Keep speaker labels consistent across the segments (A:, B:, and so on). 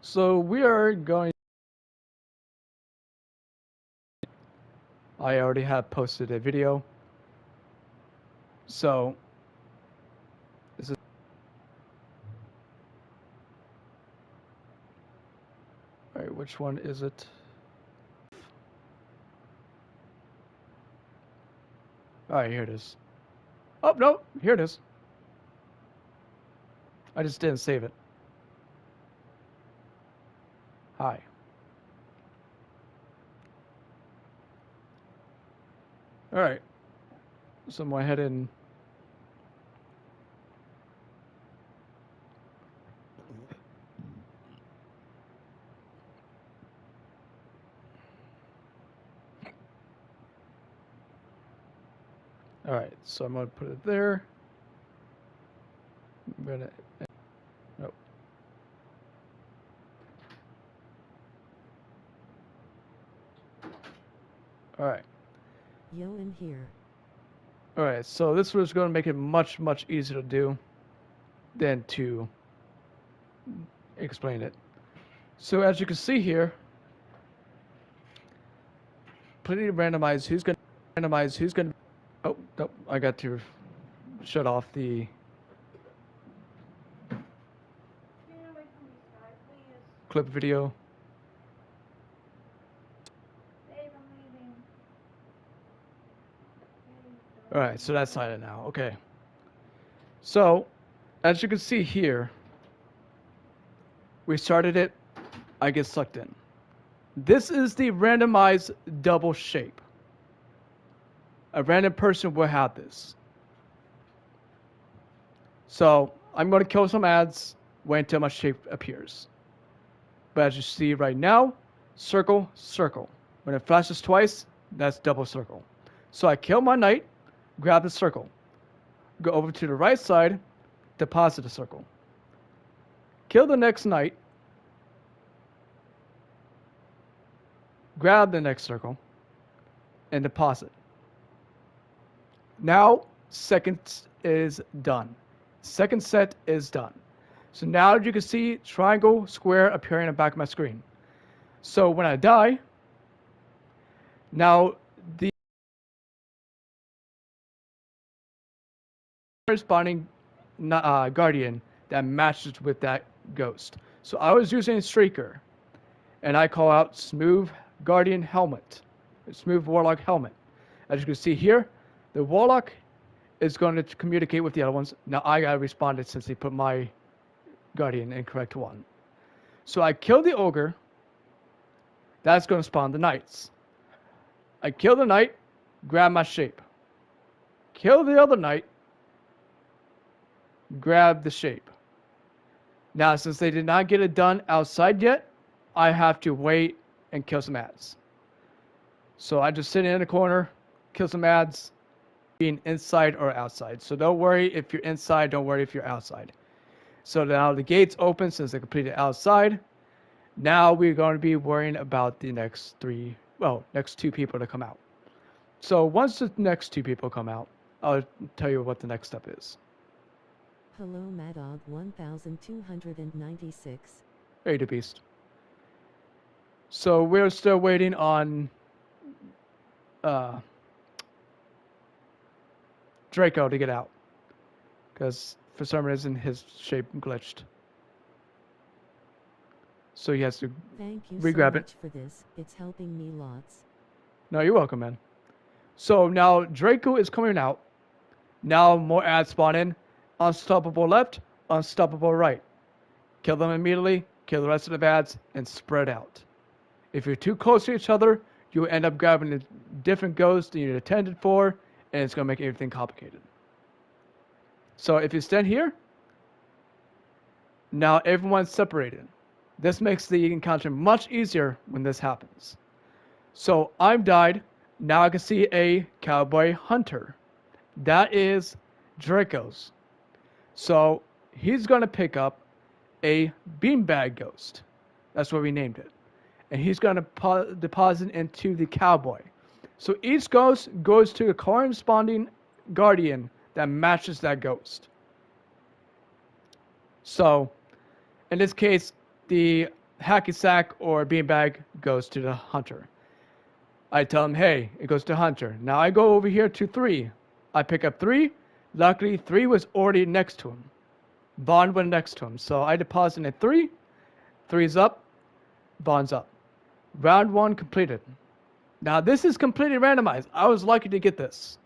A: So we are going. I already have posted a video. So this is. All right, which one is it? All right, here it is. Oh no, here it is. I just didn't save it. Hi. All right. So I'm going ahead and. All right, so I'm going to put it there. I'm going to. Nope. All right.
B: Yo, in here.
A: All right, so this was going to make it much, much easier to do than to explain it. So as you can see here, plenty to randomize who's going to randomize who's going to. Oh, nope, I got to shut off the clip video. All right, so that's silent now. Okay. So, as you can see here, we started it. I get sucked in. This is the randomized double shape. A random person will have this. So, I'm going to kill some ads, wait until my shape appears. But as you see right now, circle, circle. When it flashes twice, that's double circle. So I kill my knight, grab the circle, go over to the right side, deposit the circle. Kill the next knight, grab the next circle, and deposit. Now, second is done. Second set is done. So now you can see triangle, square appearing in the back of my screen. So when I die, now the corresponding guardian that matches with that ghost. So I was using Streaker, and I call out Smooth Guardian Helmet, Smooth Warlock Helmet. As you can see here, the Warlock is going to communicate with the other ones. Now I got responded since they put my Guardian in correct one. So I kill the Ogre. That's going to spawn the Knights. I kill the Knight, grab my shape. Kill the other Knight, grab the shape. Now, since they did not get it done outside yet, I have to wait and kill some ads. So I just sit in the corner, kill some ads, being inside or outside. So don't worry if you're inside, don't worry if you're outside. So now the gates open since they completed outside. Now we're going to be worrying about the next next two people to come out. So once the next two people come out, I'll tell you what the next step is.
B: Hello, Madog 1296.
A: Hey, the beast. So we're still waiting on Draco to get out, because for some reason his shape glitched. So he has to
B: Thank you
A: re-grab
B: so
A: it.
B: much for this. It's helping me lots.
A: No, you're welcome, man. So now Draco is coming out. Now more ads spawn in. Unstoppable left, unstoppable right. Kill them immediately, kill the rest of the ads, and spread out. If you're too close to each other, you'll end up grabbing a different ghost than you intended for, and it's going to make everything complicated. So if you stand here, now everyone's separated. This makes the encounter much easier when this happens. So I'm died. Now I can see a cowboy hunter. That is Draco's. So he's going to pick up a beanbag ghost. That's what we named it. And he's going to deposit into the cowboy. So each ghost goes to a corresponding guardian that matches that ghost. So in this case, the hacky sack or beanbag goes to the hunter. I tell him, hey, it goes to hunter. Now I go over here to 3. I pick up 3. Luckily, 3 was already next to him. Vaughn went next to him. So I deposit at 3. 3's up. Vaughn's up. Round 1 completed. Now this is completely randomized. I was lucky to get this.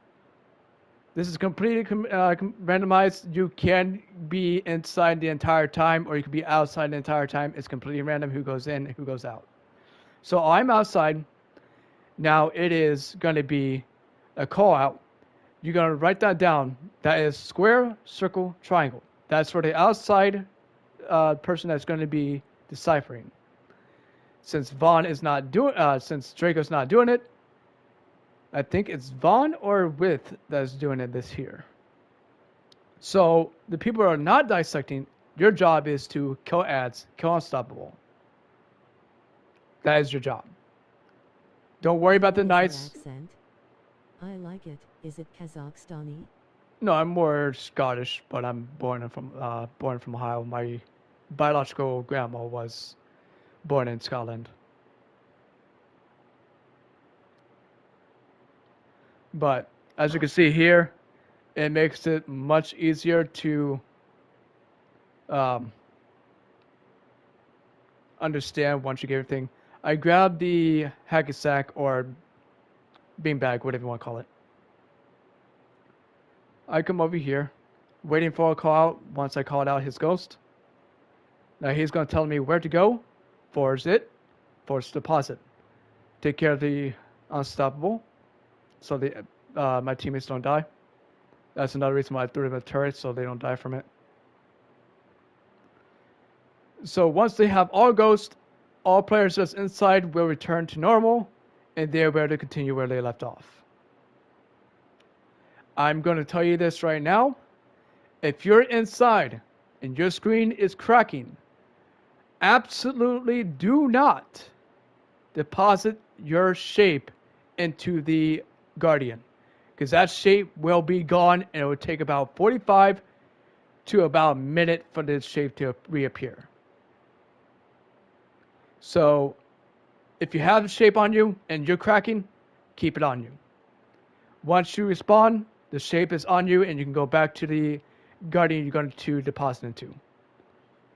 A: This is completely randomized. You can be inside the entire time or you can be outside the entire time. It's completely random who goes in and who goes out. So I'm outside. Now it is going to be a call out. You're going to write that down. That is square, circle, triangle. That's for the outside person that's going to be deciphering. Since Vaughn is not doing, since Draco's not doing it, I think it's Vaughn or With that's doing it this here. So the people who are not dissecting, your job is to kill ads, kill unstoppable. That is your job. Don't worry about the nice.
B: Accent. I like it. Is it Kazakhstani?
A: No, I'm more Scottish, but I'm born from Ohio. My biological grandma was born in Scotland. But as you can see here, it makes it much easier to understand once you get everything. I grabbed the hacky sack or beanbag, whatever you want to call it. I come over here, waiting for a call out. Once I called out his ghost, now he's going to tell me where to go, force it, force deposit, take care of the unstoppable, so the my teammates don't die. That's another reason why I threw them a turret, so they don't die from it. So once they have all ghosts, all players just inside will return to normal, and they're able to continue where they left off. I'm going to tell you this right now. If you're inside and your screen is cracking, absolutely do not deposit your shape into the Guardian, because that shape will be gone and it will take about 45 to about a minute for this shape to reappear. So if you have the shape on you and you're cracking, keep it on you. Once you respawn, the shape is on you and you can go back to the Guardian you're going to deposit into.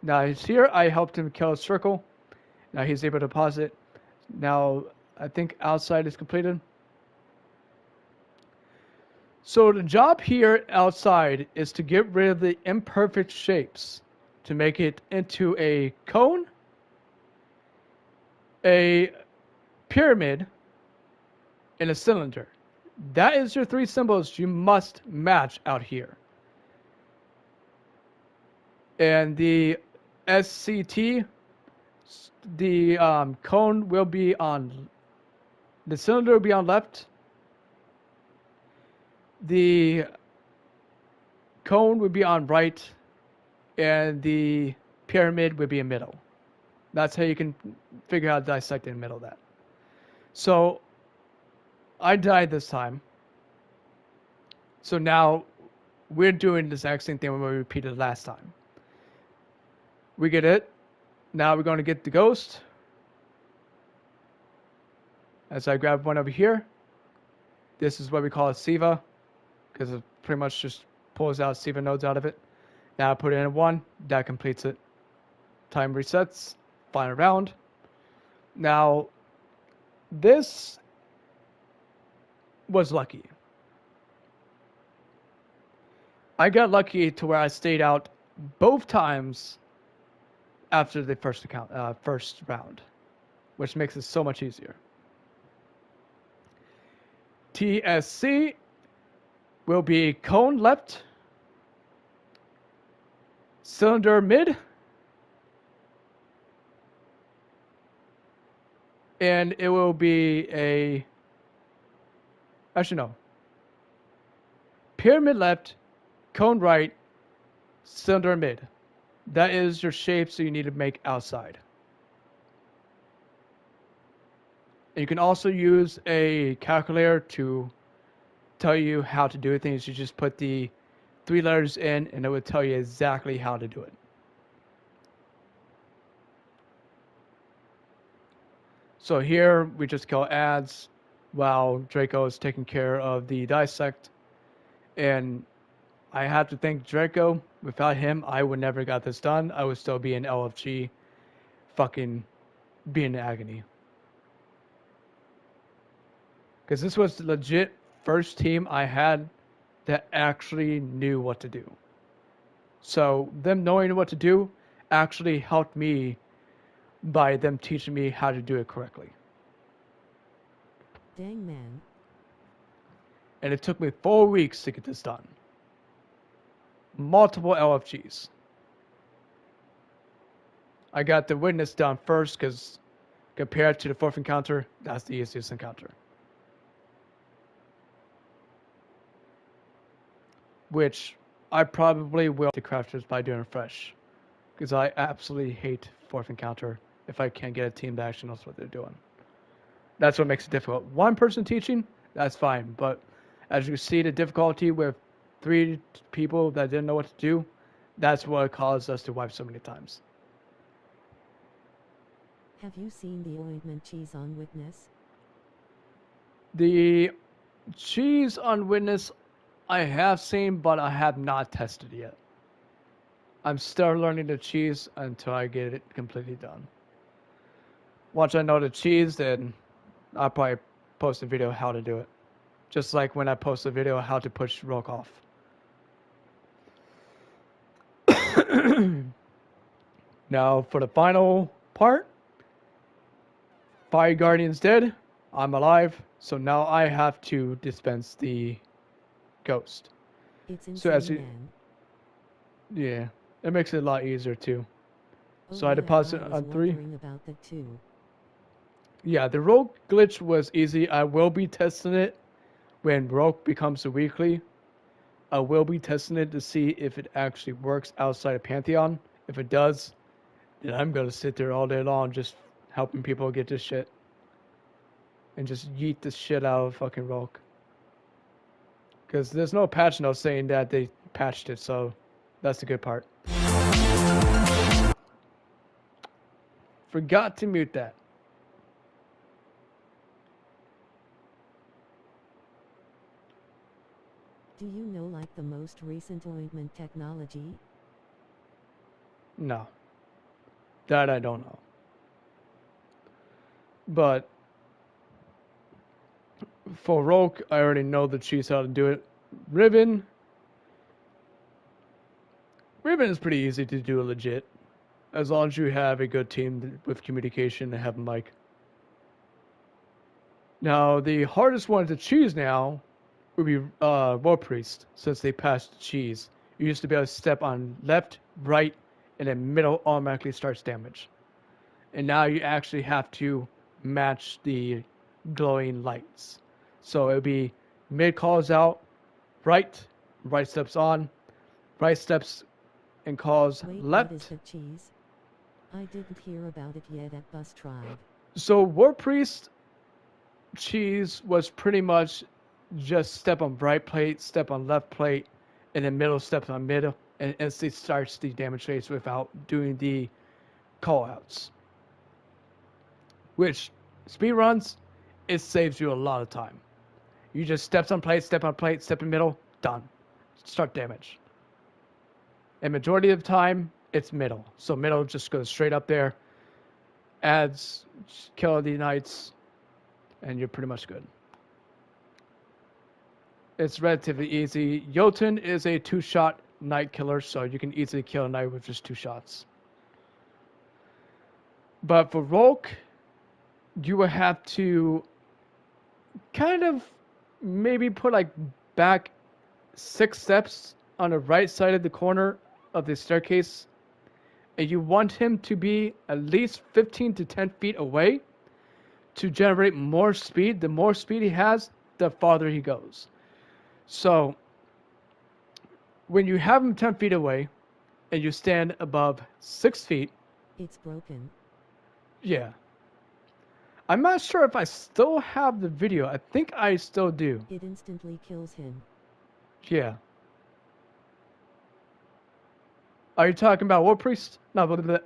A: Now he's here. I helped him kill a circle. Now he's able to deposit. Now I think outside is completed. So the job here outside is to get rid of the imperfect shapes to make it into a cone, a pyramid, and a cylinder. That is your 3 symbols you must match out here. And the SCT, the cone will be on, the cylinder will be on left. The cone would be on right, and the pyramid would be in middle. That's how you can figure out dissect in the middle of that. So I died this time. So now we're doing the exact same thing when we repeated last time. We get it. Now we're going to get the ghost. As I grab one over here. This is what we call a Siva, because it pretty much just pulls out Siva nodes out of it. Now I put it in 1. That completes it. Time resets. Final round. Now, this was lucky. I got lucky to where I stayed out both times after the first round, which makes it so much easier. TSC will be cone left, cylinder mid, and it will be a, actually no, pyramid left, cone right, cylinder mid. That is your shape so you need to make outside. And you can also use a calculator to tell you how to do things. You just put the 3 letters in and it would tell you exactly how to do it. So here we just kill ads while Draco is taking care of the dissect. And I have to thank Draco. Without him, I would never got this done. I would still be in LFG, fucking be in agony. Because this was the legit first team I had that actually knew what to do. So them knowing what to do actually helped me by them teaching me how to do it correctly.
B: Dang man.
A: And it took me 4 weeks to get this done. Multiple LFGs. I got the witness done first because compared to the fourth encounter, that's the easiest encounter. Which I probably will to crafters by doing it fresh. Because I absolutely hate fourth encounter if I can't get a team that actually knows what they're doing. That's what makes it difficult. One person teaching, that's fine. But as you see the difficulty with 3 people that didn't know what to do, that's what caused us to wipe so many times.
B: Have you seen the ointment cheese on Witness?
A: The cheese on Witness I have seen, but I have not tested yet. I'm still learning the cheese until I get it completely done. Once I know the cheese, then I'll probably post a video how to do it. Just like when I post a video how to push Rogue off. Now for the final part, Fire Guardian's dead, I'm alive, so now I have to dispense the ghost.
B: It's insane,
A: So as you,
B: man.
A: yeah, it makes it a lot easier too.
B: Oh,
A: So I
B: yeah,
A: deposit
B: I was
A: on 3.
B: wondering about that too.
A: Yeah, the Rogue glitch was easy. I will be testing it when Rogue becomes a weekly. I will be testing it to see if it actually works outside of Pantheon. If it does, then I'm gonna sit there all day long just helping people get this shit. And just yeet the shit out of fucking Rogue. Because there's no patch note saying that they patched it, so that's the good part. Forgot to mute that.
B: Do you know like the most recent ointment technology?
A: No. That I don't know. But for Rogue, I already know the cheese how to do it. Riven is pretty easy to do legit. As long as you have a good team with communication and have a mic. Now, the hardest one to choose now would be War Priest, since they passed cheese. You used to be able to step on left, right, and then middle automatically starts damage. And now you actually have to match the glowing lights. So it would be mid calls out, right steps on, right steps and calls
B: Wait,
A: left.
B: what is the cheese? I didn't hear about it yet at Bus Tribe.
A: So War Priest cheese was pretty much just step on right plate, step on left plate, and then middle steps on middle, and instantly starts the damage phase without doing the call outs. Which speed runs, it saves you a lot of time. You just step on plate, step in middle, done. Start damage. And majority of the time, it's middle. So middle just goes straight up there, adds kill the knights, and you're pretty much good. It's relatively easy. Jotun is a 2-shot knight killer, so you can easily kill a knight with just 2 shots. But for Rogue, you will have to kind of maybe put like back 6 steps on the right side of the corner of the staircase, and you want him to be at least 15 to 10 feet away to generate more speed. The more speed he has, the farther he goes. So when you have him 10 feet away and you stand above 6 feet,
B: It's broken.
A: yeah. I'm not sure if I still have the video. I think I still do.
B: It instantly kills him.
A: Yeah. Are you talking about War Priest? No, but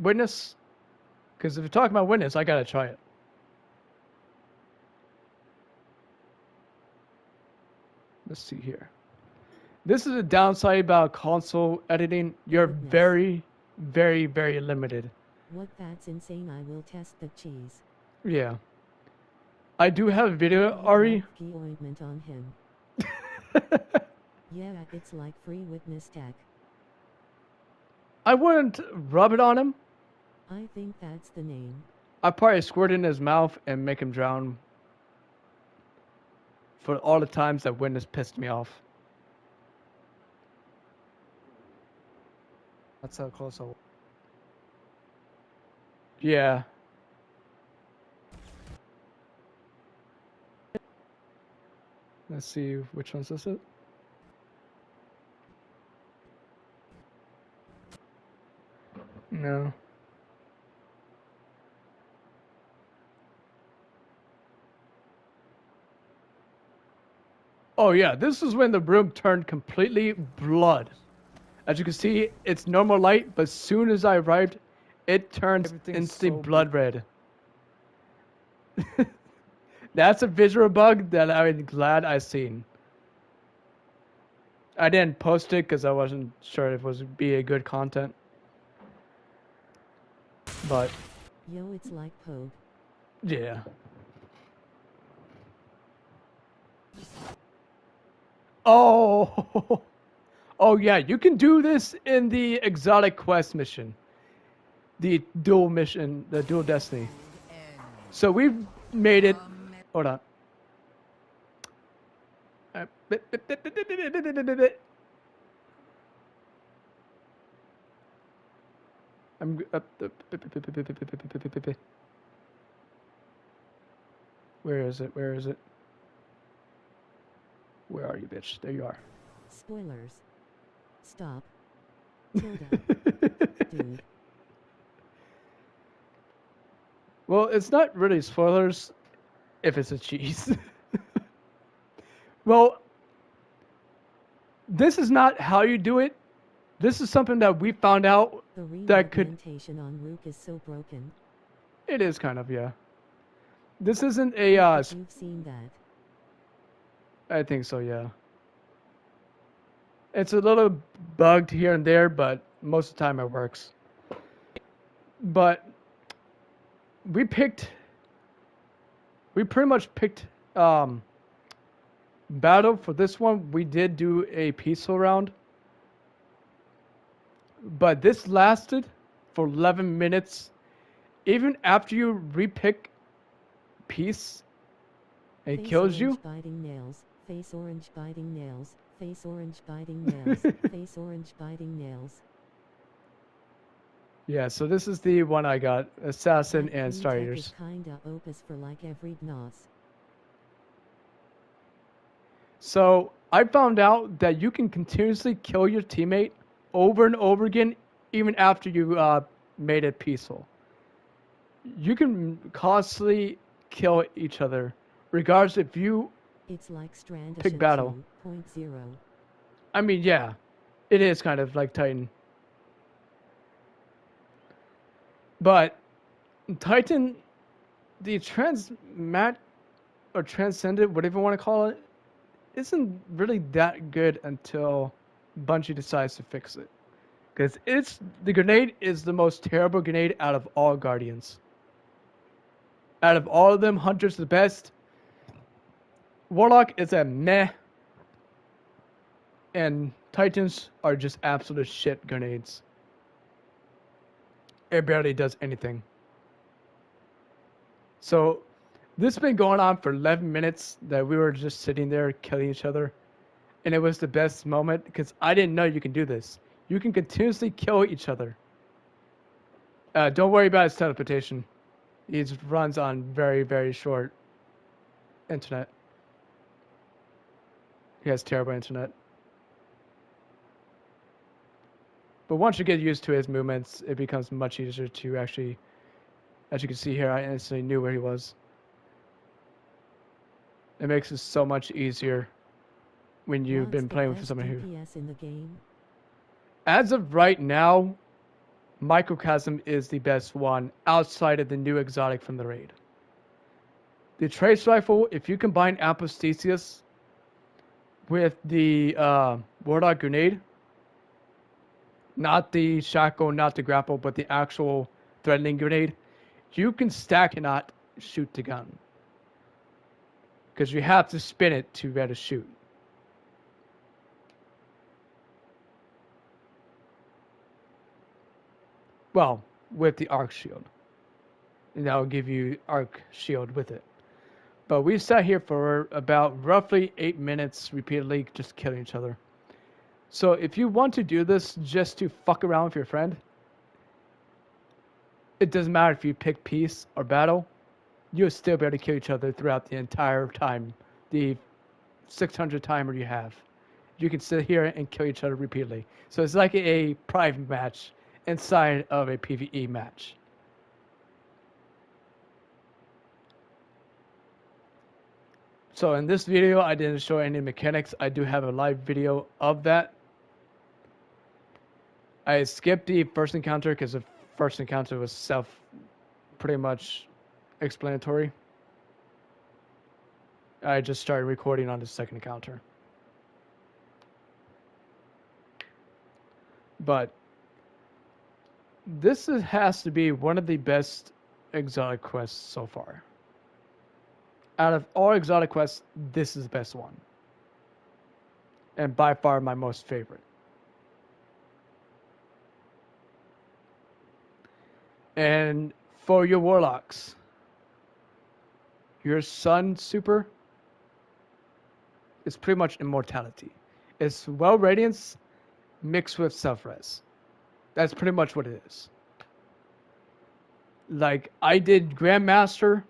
A: Witness? Because if you're talking about witness, I gotta try it. Let's see here. This is a downside about console editing. You're
B: Goodness.
A: very, very, very limited.
B: What? That's insane. I will test the cheese.
A: Yeah. I do have a video, Ari.
B: Key ointment on him. Yeah, it's like free witness tech.
A: I wouldn't rub it on him.
B: I think that's the name.
A: I'd probably squirt it in his mouth and make him drown. For all the times that witness pissed me off.
C: That's how close I was.
A: Yeah. Let's see, which one's this? It? No. Oh yeah, this is when the room turned completely blood. As you can see, it's normal light, but as soon as I arrived, it turns
C: Everything's
A: instantly
C: so
A: blood red. That's a visual bug that I'm glad I seen. I didn't post it because I wasn't sure if it was be a good content. But
B: Yo, it's like Pogue.
A: yeah. Oh, oh yeah, you can do this in the exotic quest mission, the dual mission, the dual destiny. So we've made it. Hold on. I'm up. Where is it? Where is it? Where are you, bitch? There you are.
B: Spoilers. Stop. Tilda. Dude.
A: Well, it's not really spoilers if it's a cheese. Well, this is not how you do it. This is something that we found out
B: The
A: that could.
B: representation on Rook is so broken.
A: It is kind of, yeah. This isn't a.
B: If you've seen that.
A: I think so, yeah. It's a little bugged here and there, but most of the time it works. But we pretty much picked battle for this one. We did do a peaceful round, but this lasted for 11 minutes. Even after you repick peace, it
B: Face
A: kills you.
B: orange biting nails. Face orange biting nails. Face orange biting nails. Face orange biting nails.
A: Yeah, so this is the one I got, Assassin
B: That
A: and
B: green
A: Star
B: tech
A: Eaters.
B: is kinda opus for like every gnos.
A: So I found out that you can continuously kill your teammate over and over again, even after you made it peaceful. You can constantly kill each other, regardless if you.
B: It's like Strand
A: Pick battle.
B: 2.0.
A: I mean, yeah, it is kind of like Titan, but Titan, the transmat or transcendent, whatever you want to call it, isn't really that good until Bungie decides to fix it. Because the grenade is the most terrible grenade out of all Guardians. Out of all of them, Hunter's the best. Warlock is a meh. And Titans are just absolute shit grenades. It barely does anything. So, this has been going on for 11 minutes that we were just sitting there killing each other. And it was the best moment because I didn't know you can do this. You can continuously kill each other. Don't worry about his teleportation. He runs on very, very short internet. He has terrible internet. But once you get used to his movements, it becomes much easier to actually, as you can see here, I instantly knew where he was. It makes it so much easier when you've
B: What's
A: been
B: the
A: playing with
B: best
A: someone who...
B: DPS in the game?
A: As of right now, Microchasm is the best one outside of the new exotic from the raid. The Trace Rifle, if you combine Apostasis with the Warlock Grenade, not the Shackle, not the Grapple, but the actual Threatening Grenade, you can stack and not shoot the gun. Because you have to spin it to be able to shoot. Well, with the Arc Shield. And that will give you Arc Shield with it. But we sat here for about roughly 8 minutes repeatedly just killing each other. So if you want to do this just to fuck around with your friend, it doesn't matter if you pick peace or battle, you'll still be able to kill each other throughout the entire time, the 600 timer you have. You can sit here and kill each other repeatedly. So it's like a private match inside of a PvE match. So in this video, I didn't show any mechanics. I do have a live video of that. I skipped the first encounter because the first encounter was pretty much explanatory. I just started recording on the second encounter. But this has to be one of the best exotic quests so far. Out of all exotic quests, this is the best one. And by far my most favorite. And for your warlocks, your sun super is pretty much immortality. It's well radiance mixed with self-res. That's pretty much what it is. Like, I did Grandmaster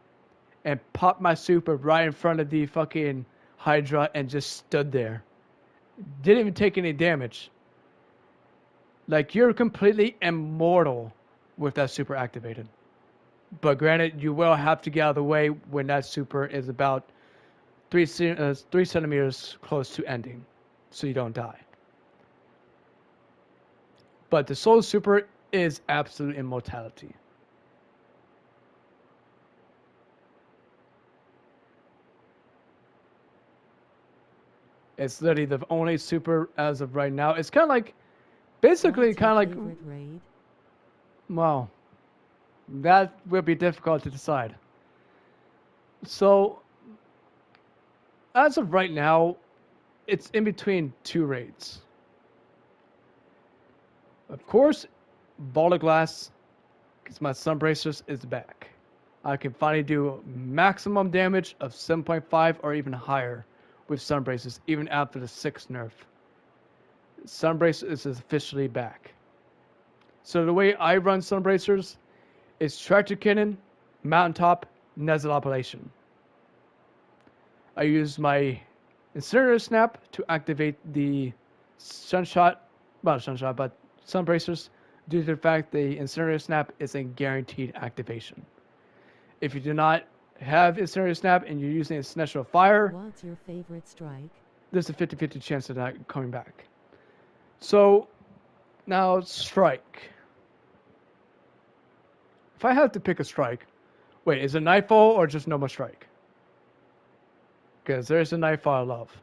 A: and popped my super right in front of the fucking Hydra and just stood there. Didn't even take any damage. Like, you're completely immortal with that super activated. But granted, you will have to get out of the way when that super is about 3 centimeters close to ending, so you don't die. But the soul super is absolute immortality. It's literally the only super as of right now. It's kind of like, basically kind of like,
B: raid?
A: well, that will be difficult to decide. So, as of right now, it's in between two raids. Of course, Ball of Glass, because my Sunbracers is back. I can finally do maximum damage of 7.5 or even higher with Sunbracers, even after the 6th nerf. Sunbracers is officially back. So the way I run Sunbracers is Tractor Cannon, Mountaintop, Nezzel Appellation. I use my Incinerator Snap to activate the Sunbracers due to the fact the Incinerator Snap is a guaranteed activation. If you do not have Incinerator Snap and you're using a Celestial Fire,
B: what's your favorite strike?
A: There's a 50-50 chance of that coming back. So, now strike. If I have to pick a strike, wait, is it Nightfall or just normal strike? Because there's a Nightfall I love.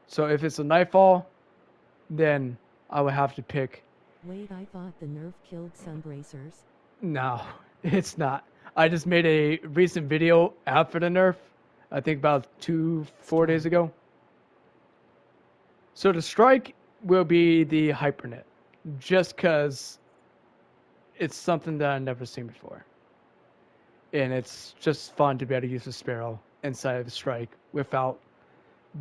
A: So if it's a Nightfall, then I would have to pick.
B: Wait, I thought the nerf killed Sunbracers.
A: No, it's not. I just made a recent video after the nerf. I think about 4 days ago. So the strike will be the Hypernet. Just because it's something that I've never seen before. And it's just fun to be able to use the Sparrow inside of the strike without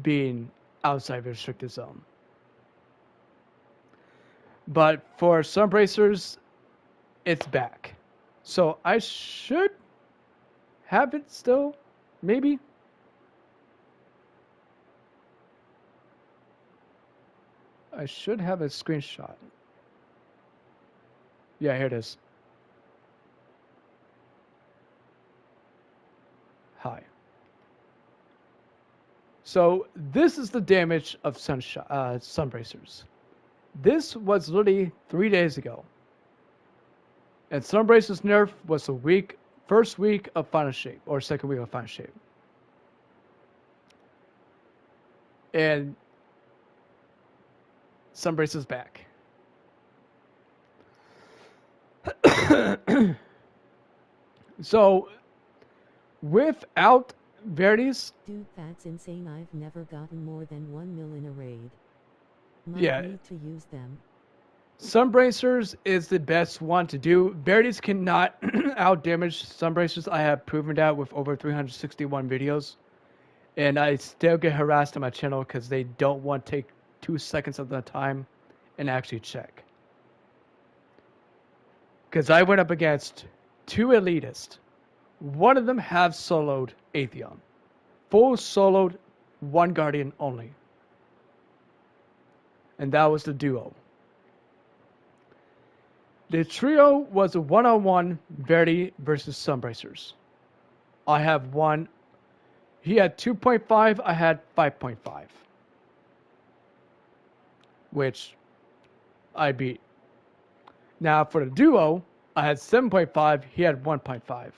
A: being outside the restricted zone. But for Sunbracers, it's back. So I should have it still, maybe. I should have a screenshot. Yeah, here it is. Hi. So this is the damage of Sunbracers. This was literally 3 days ago. And Sunbrace's nerf was the first week of Final Shape, or second week of Final Shape. And Sunbrace is back. So, without Verities,
B: Dude, that's insane. I've never gotten more than 1 mil in a raid. Might
A: Yeah.
B: need to use them.
A: Sunbracers is the best one to do. Verities cannot out-damage Sunbracers. I have proven that with over 361 videos. And I still get harassed on my channel because they don't want to take 2 seconds of their time and actually check. Because I went up against 2 elitists. One of them have soloed Atheon. Full soloed 1 Guardian only. And that was the duo. The trio was a one-on-one Verity versus Sunbracers. I have one. He had 2.5, I had 5.5. Which I beat. Now for the duo, I had 7.5, he had 1.5.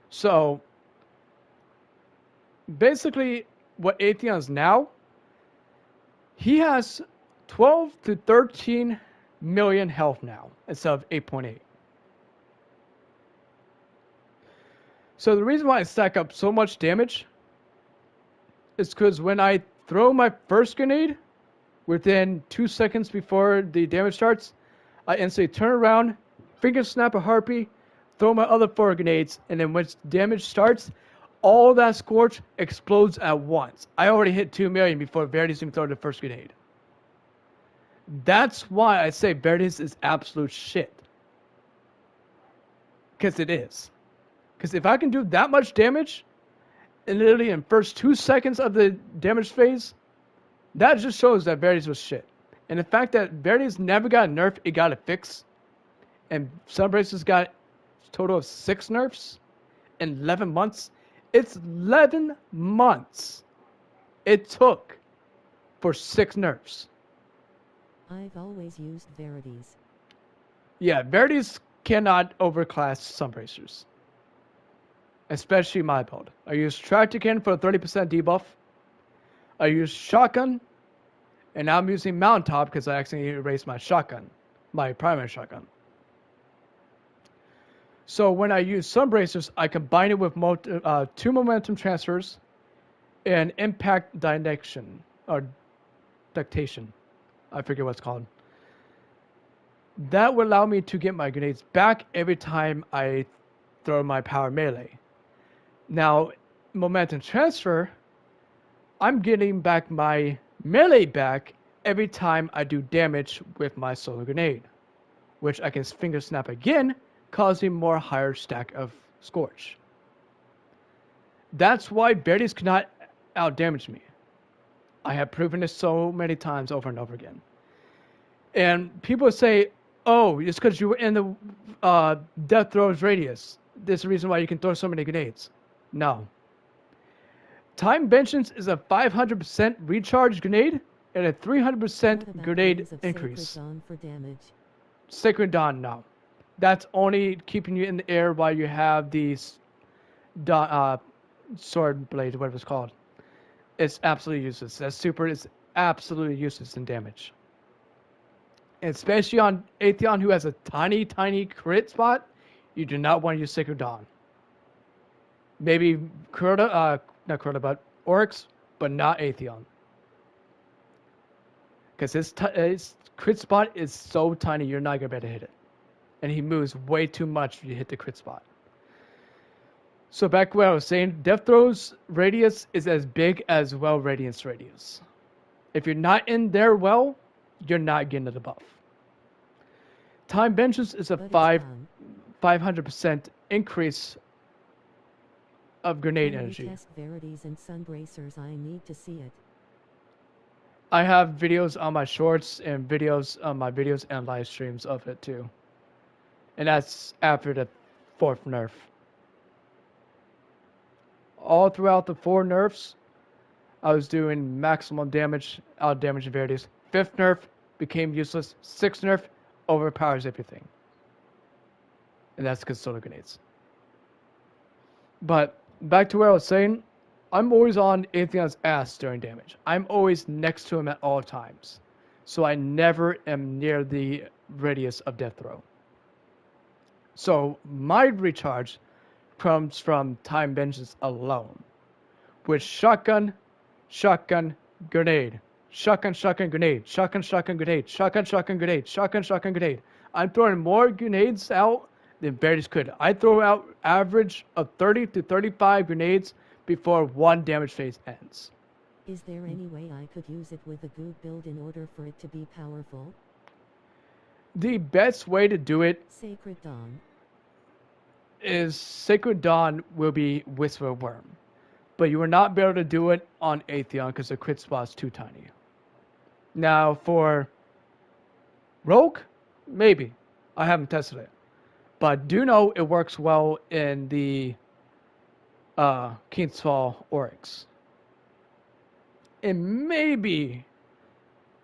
A: So basically what Atheon is now, he has 12 to 13 million health now instead of 8.8. So the reason why I stack up so much damage is because when I throw my first grenade, within 2 seconds before the damage starts, I instantly turn around, finger snap a harpy, throw my other 4 grenades, and then when damage starts, all that scorch explodes at once. I already hit 2 million before Verities even throw the first grenade. That's why I say Verities is absolute shit. Because it is. Because if I can do that much damage, and literally in first 2 seconds of the damage phase, that just shows that Verities was shit. And the fact that Verities never got a nerf, it got a fix. And Sunbracers got a total of 6 nerfs in 11 months. It's 11 months it took for 6 nerfs.
B: I've always used Verities.
A: Yeah, Verities cannot overclass Sunbracers. Especially my build. I use Tractican for a 30% debuff. I use Shotgun. And now I'm using Mountaintop because I accidentally erased my shotgun. My primary shotgun. So when I use Sunbracers, I combine it with 2 momentum transfers and impact direction. Or ductation. I forget what it's called. That will allow me to get my grenades back every time I throw my power melee. Now, momentum transfer, I'm getting back my melee back every time I do damage with my solar grenade, which I can finger snap again, causing more higher stack of scorch. That's why Verities cannot outdamage me. I have proven this so many times over and over again. And people say, oh, it's because you were in the death throws radius. This is the reason why you can throw so many grenades. No. Time Vengeance is a 500% recharge grenade and a 300% grenade increase.
B: Sacred Dawn for damage.
A: Sacred Dawn, no. That's only keeping you in the air while you have these sword blade, whatever it's called. It's absolutely useless. That super is absolutely useless in damage. And especially on Atheon, who has a tiny, tiny crit spot, you do not want to use Sacred Dawn. Maybe Crota, not Crota, but Oryx, but not Atheon. Because his crit spot is so tiny, you're not going to be able to hit it. And he moves way too much if you hit the crit spot. So back where I was saying, Death Throws radius is as big as Well Radiance radius. If you're not in there well, you're not getting the buff. Time Vengeance is a 500% increase of grenade energy.
B: Test Verities and Sunbracers. I need to see it.
A: I have videos on my shorts and videos on my videos and live streams of it too. And that's after the 4th nerf. All throughout the 4 nerfs, I was doing maximum damage, out damage Verities. 5th nerf became useless. 6th nerf overpowers everything. And that's because solar grenades. But back to where I was saying, I'm always on Atheon's ass during damage. I'm always next to him at all times. So I never am near the radius of death throw. So my recharge comes from time vengeance alone. With shotgun, grenade. Shotgun, grenade. Shotgun, grenade. Shotgun, grenade. Shotgun, grenade. I'm throwing more grenades out than Verities could. I throw out average of 30 to 35 grenades before one damage phase ends.
B: Is there any way I could use it with a good build in order for it to be powerful?
A: The best way to do it
B: Sacred Dawn.
A: is Sacred Dawn will be Whisper Worm. But you will not be able to do it on Atheon because the crit spot is too tiny. Now for Rogue, maybe. I haven't tested it. But do know it works well in the King's Fall Oryx. And maybe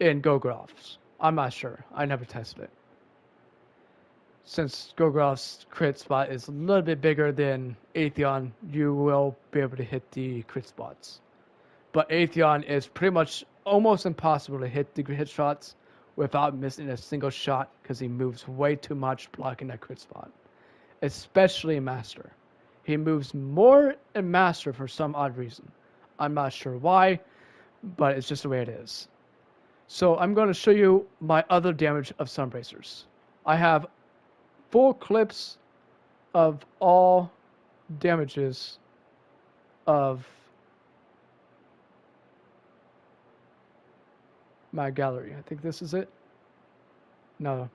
A: in Gogrof's. I'm not sure. I never tested it. Since Gogrof's crit spot is a little bit bigger than Atheon, you will be able to hit the crit spots. But Atheon is pretty much almost impossible to hit the hit shots without missing a single shot because he moves way too much blocking that crit spot. Especially in Master. He moves more in Master for some odd reason. I'm not sure why, but it's just the way it is. So I'm going to show you my other damage of Sunbracers. I have full clips of all damages of my gallery. I think this is it. No.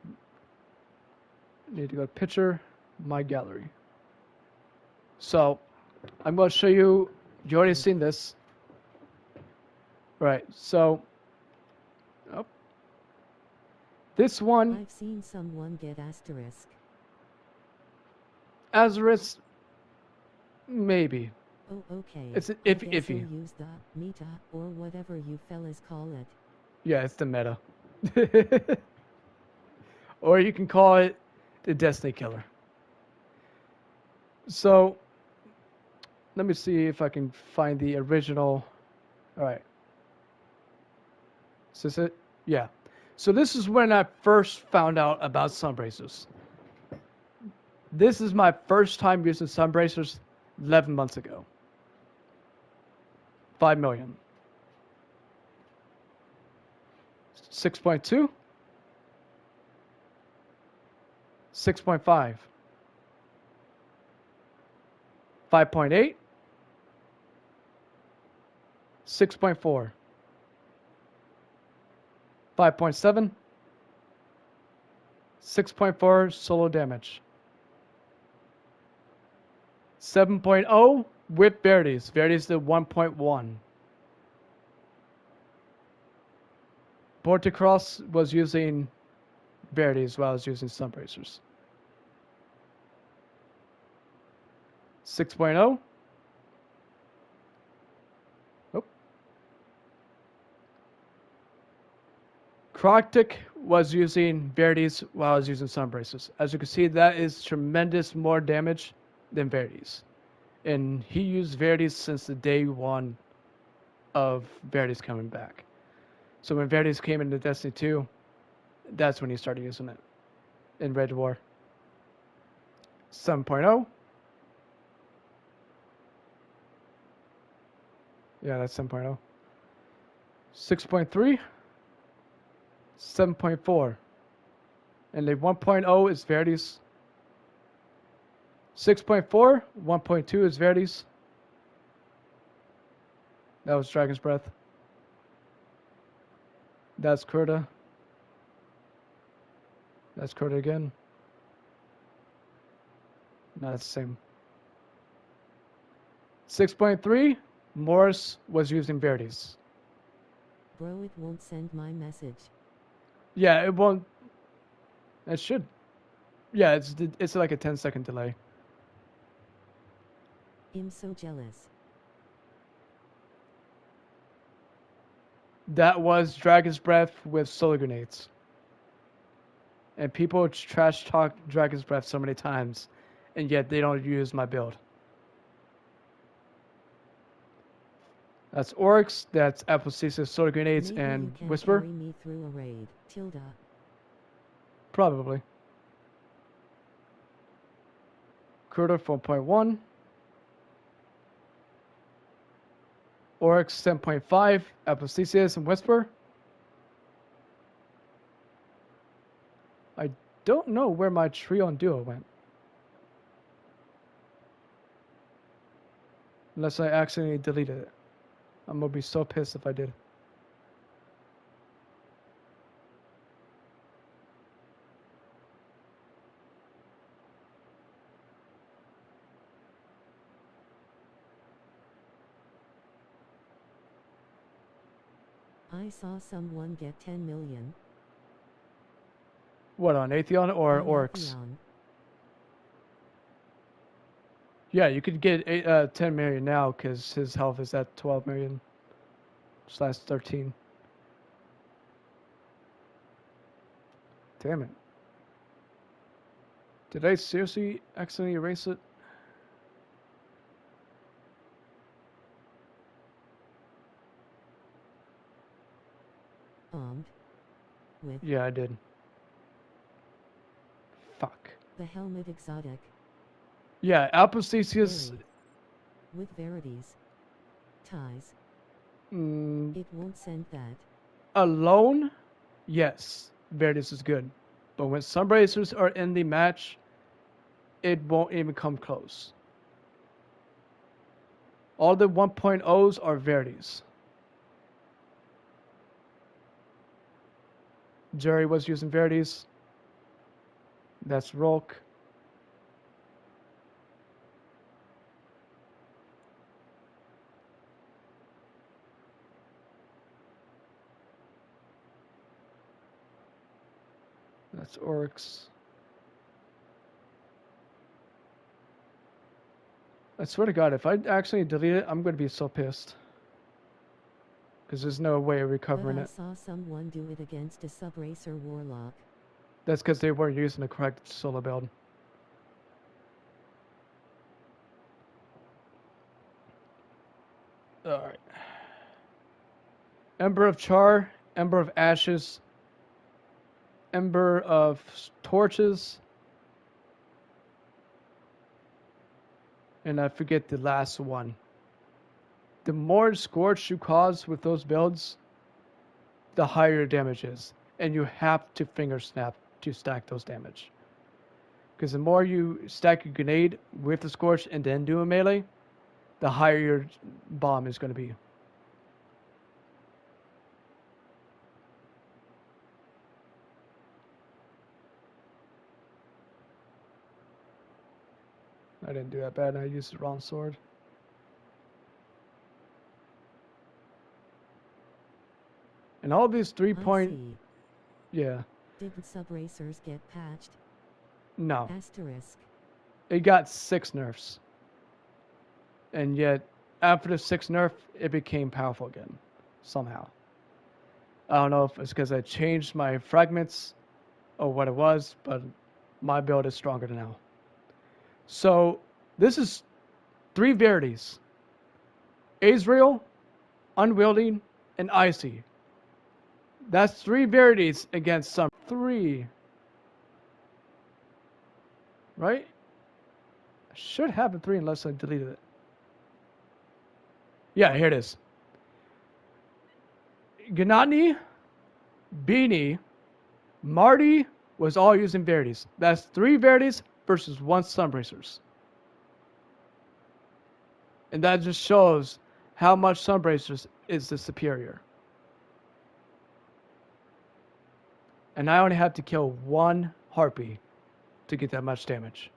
A: Need to go to picture, my gallery. So I'm going to show you. You already seen this. Right. So this one.
B: I've seen someone get asterisk.
A: Asterisk, maybe.
B: Oh, okay.
A: It's
B: I
A: iffy.
B: guess you'll use the meta or whatever you fellas call it.
A: Yeah, it's the meta. Or you can call it the Destiny Killer. So, let me see if I can find the original. All right. Is this it? Yeah. So this is when I first found out about Sunbracers. This is my first time using Sunbracers 11 months ago. 5 million. 6.2. 6.5. 5.8. 6.4. 5.7. 6.4 solo damage. 7.0 with Verities. Verities did 1.1. Borticross was using Verities while I was using Sunbracers. 6.0. Oh. Croctic was using Verities while I was using Sunbracers. As you can see, that is tremendous more damage than Verities. And he used Verities since the day one of Verities coming back. So when Verities came into Destiny 2, that's when he started using it in Red War. 7.0. Yeah, that's 7.0. 6.3. 7.4. And the 1.0 is Verities. 6.4, 1.2 is Verities. That was Dragon's Breath. That's Kurta. That's Kurta again. No, that's the same. 6.3, Morris was using Verities.
B: Bro, it won't send my message.
A: Yeah, it won't. It should. Yeah, it's like a 10-second delay.
B: I'm so jealous.
A: That was Dragon's Breath with solar grenades. And people trash talk Dragon's Breath so many times, and yet they don't use my build. That's Oryx, that's Apotheosis, solar grenades,
B: Maybe
A: and
B: you can
A: Whisper.
B: carry me through a raid. Tilda.
A: Probably. Cruder 4.1. Oryx 7.5, Apotheosis, and Whisper. I don't know where my trio and duo went. Unless I accidentally deleted it. I'm gonna be so pissed if I did.
B: I saw someone get 10 million.
A: What, on Atheon or
B: on
A: Oryx?
B: Atheon.
A: Yeah, you could get 10 million now because his health is at 12 million / 13. Damn it. Did I seriously accidentally erase it?
B: With
A: Yeah, I did. Fuck.
B: the helmet exotic.
A: Yeah, Apotheosis.
B: Buried. With verities. Ties.
A: Mm,
B: It won't send that.
A: alone, yes, Veritas is good. But when Sunbracers are in the match, it won't even come close. All the 1.0s are Verities. Jerry was using Verities. That's Rolk. That's Oryx. I swear to God, if I actually delete it, I'm going to be so pissed. Because there's no way of recovering
B: But I
A: it.
B: saw someone do it against a Subracer Warlock.
A: That's because they weren't using the correct solo build. Alright. Ember of Char, Ember of Ashes, Ember of Torches, and I forget the last one. The more scorch you cause with those builds, the higher your damage is. And you have to finger snap to stack those damage. Because the more you stack a grenade with the scorch and then do a melee, the higher your bomb is going to be. I didn't do that bad. I used the wrong sword. And all these 3-point... Yeah.
B: Didn't Subracers get patched?
A: No.
B: Asterisk.
A: It got 6 nerfs. And yet, after the 6th nerf, it became powerful again. Somehow. I don't know if it's because I changed my fragments or what it was, but my build is stronger now. So, this is 3 Verities. Azrael, Unwielding, and Icy. That's 3 Verities against some 3. Right? I should have a 3 unless I deleted it. Yeah, here it is. Gennady, Beanie, Marty was all using Verities. That's 3 Verities versus 1 Sunbracers. And that just shows how much Sunbracers is the superior. And I only have to kill 1 Harpy to get that much damage.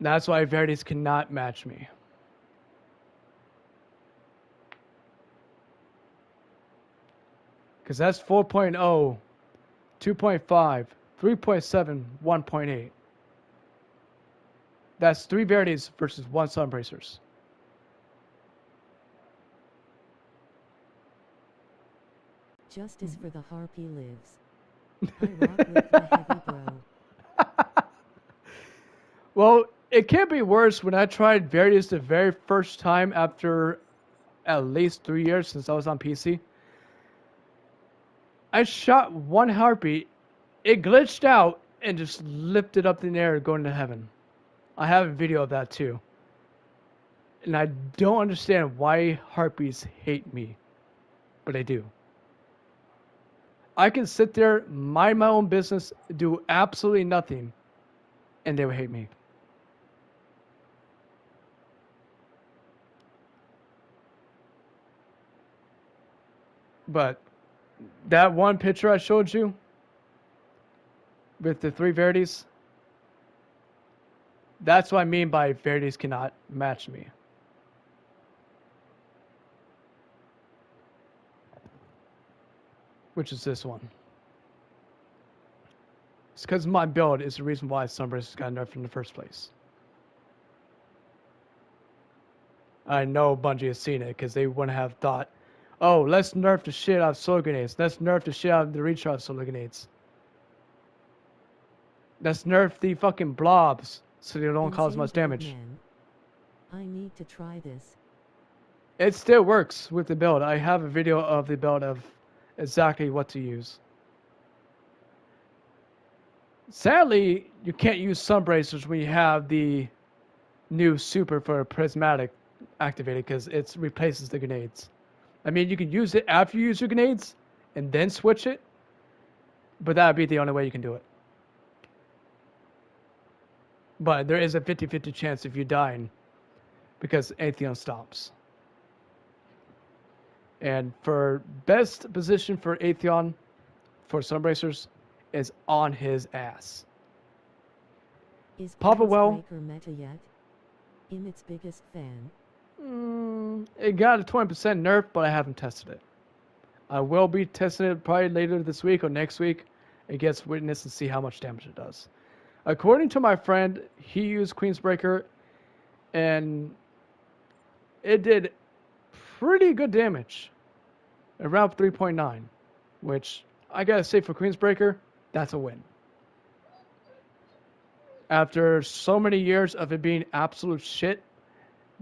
A: That's why Verities cannot match me. Because that's 4.0, 2.5, 3.7, 1.8. That's 3 Verities versus 1 Sunbracers.
B: Justice for the harpy lives. I rock with the heavy bro.
A: Well, it can't be worse. When I tried Verities the very first time after at least 3 years since I was on PC, I shot one harpy, it glitched out and just lifted up in the air going to heaven. I have a video of that too. And I don't understand why harpies hate me, but they do. I can sit there, mind my own business, do absolutely nothing, and they would hate me. But that one picture I showed you with the 3 Verities, that's what I mean by Verities cannot match me. Which is this one. It's because my build is the reason why Sunburst got nerfed in the first place. I know Bungie has seen it because they wouldn't have thought, oh, let's nerf the shit out of solar grenades. Let's nerf the shit out of the recharge solar grenades. Let's nerf the fucking blobs so they don't cause much damage.
B: Man. I need to try this.
A: It still works with the build. I have a video of the build of exactly what to use. Sadly, you can't use Sunbracers when you have the new super for prismatic activated because it replaces the grenades. I mean, you can use it after you use your grenades and then switch it, but that would be the only way you can do it. But there is a 50-50 chance of you dying because Atheon stops. And for best position for Atheon for Sunbracers is on his ass.
B: Is
A: Papa Well
B: Breaker meta yet? I'm its biggest fan.
A: It got a 20% nerf, but I haven't tested it. I will be testing it probably later this week or next week. It gets witness and see how much damage it does. According to my friend, he used Queensbreaker and it did pretty good damage. Around 3.9, which I gotta say for Queensbreaker, that's a win. After so many years of it being absolute shit,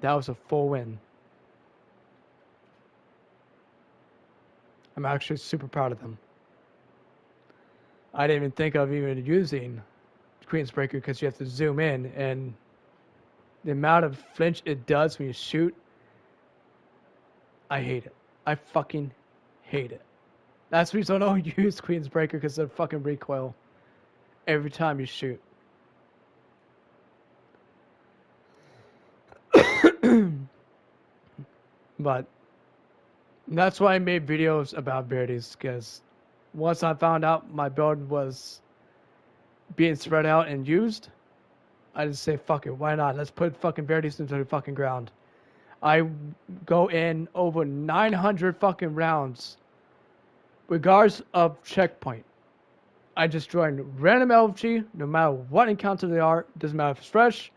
A: that was a full win. I'm actually super proud of them. I didn't even think of even using Queensbreaker because you have to zoom in, and the amount of flinch it does when you shoot, I hate it. I fucking hate it. That's the reason I don't use Queensbreaker because of the fucking recoil every time you shoot. But that's why I made videos about Verities, because once I found out my build was being spread out and used, I just say, fuck it, why not? Let's put fucking Verities into the fucking ground. I go in over 900 fucking rounds, regardless of checkpoint. I just join random LFG, no matter what encounter they are, doesn't matter if it's Fresh,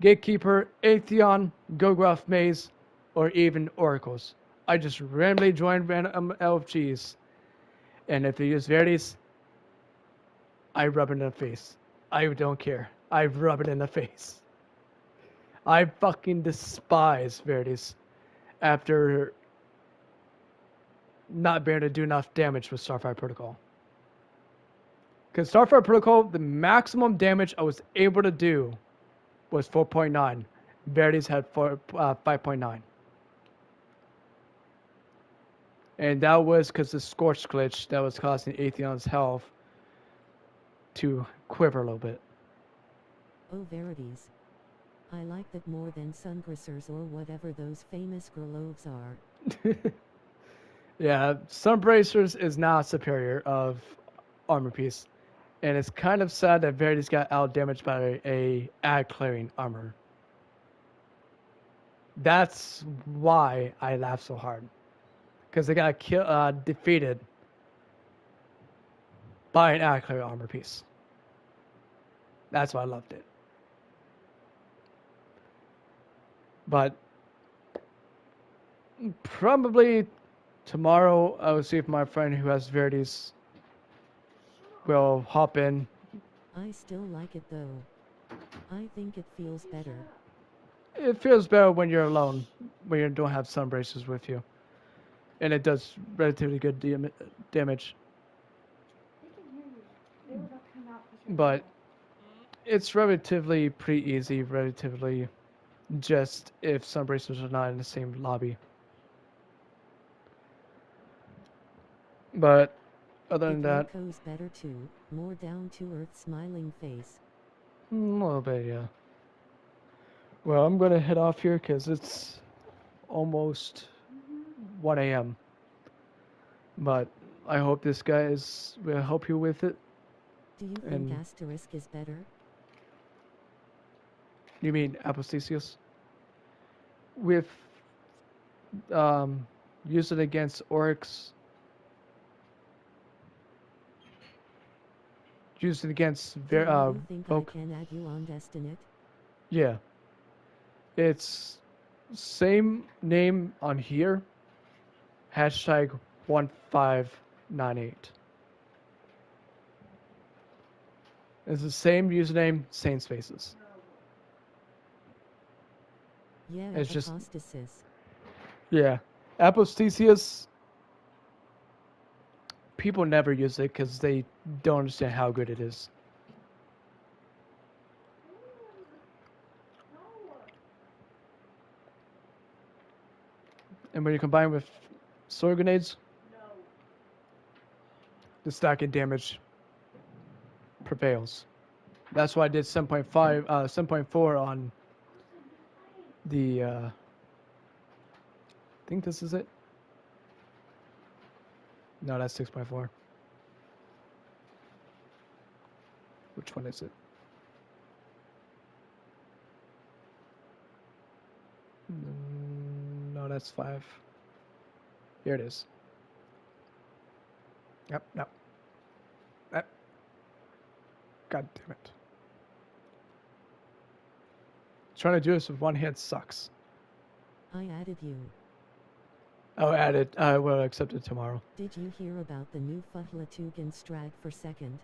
A: Gatekeeper, Atheon, Gograph Maze, or even Oracles. I just randomly join random LFGs, and if they use Verities, I rub it in the face. I don't care. I rub it in the face. I fucking despise Verities after not being able to do enough damage with Starfire Protocol. Because Starfire Protocol, the maximum damage I was able to do was 4.9. Verities had 5.9. And that was because the Scorch glitch that was causing Atheon's health to quiver a little bit.
B: Oh, Verities. I like that more than Sunbracers or whatever those famous Groloves are.
A: Yeah, Sunbracers is now superior of armor piece. And it's kind of sad that Verities got out damaged by a ad clearing armor. That's why I laugh so hard. Because they got defeated by an ad clearing armor piece. That's why I loved it. But probably tomorrow I will see if my friend who has Verities will hop in.
B: I still like it though. I think it feels better.
A: It feels better when you're alone, when you don't have sun braces with you, and it does relatively good damage. But it's relatively pretty easy, relatively just if sun braces are not in the same lobby. But other than
B: It
A: that,
B: Loco's better too, more down to earth smiling face.
A: a little bit, yeah. Well, I'm gonna head off here because it's almost 1 a.m. But I hope this guys will help you with it.
B: Do you think
A: And
B: asterisk is better?
A: you mean Apostasius? With use it against Oryx. Use it against
B: Do you think I
A: Vogue.
B: can add you on Destinate?
A: Yeah. It's same name on here. Hashtag 1598. It's the same username, same spaces.
B: Yeah,
A: It's just
B: apostasis.
A: yeah. Apostasius. People never use it because they don't understand how good it is. And when you combine with sword grenades, the stacking damage prevails. That's why I did 7.5, 7.4 on the. I think this is it. No, that's 6.4. Which one is it? No, that's 5. Here it is. Yep, no. That. God damn it. Trying to do this with one hand sucks.
B: I added you.
A: I'll add it. I will accept it tomorrow.
B: Did you hear about the new Fuhlatugan Strag for second?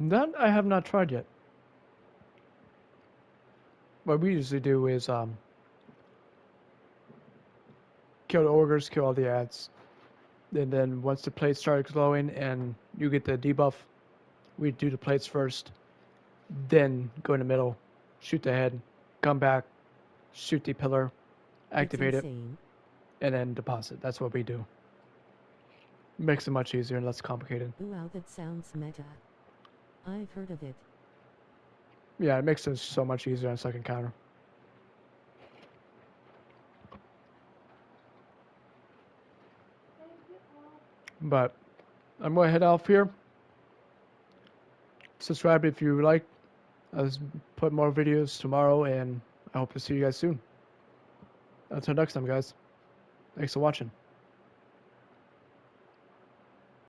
A: That I have not tried yet. What we usually do is kill the ogres, kill all the ads. And then once the plates start glowing and you get the debuff, we do the plates first. Then go in the middle, shoot the head, come back, shoot the pillar, activate it, and then deposit. That's what we do. Makes it much easier and less complicated.
B: Ooh, wow, that sounds meta. I've heard of it.
A: Yeah, it makes it so much easier on second counter. But I'm going to head off here. Subscribe if you like. I'll put more videos tomorrow, and I hope to see you guys soon. Until next time, guys. Thanks for watching.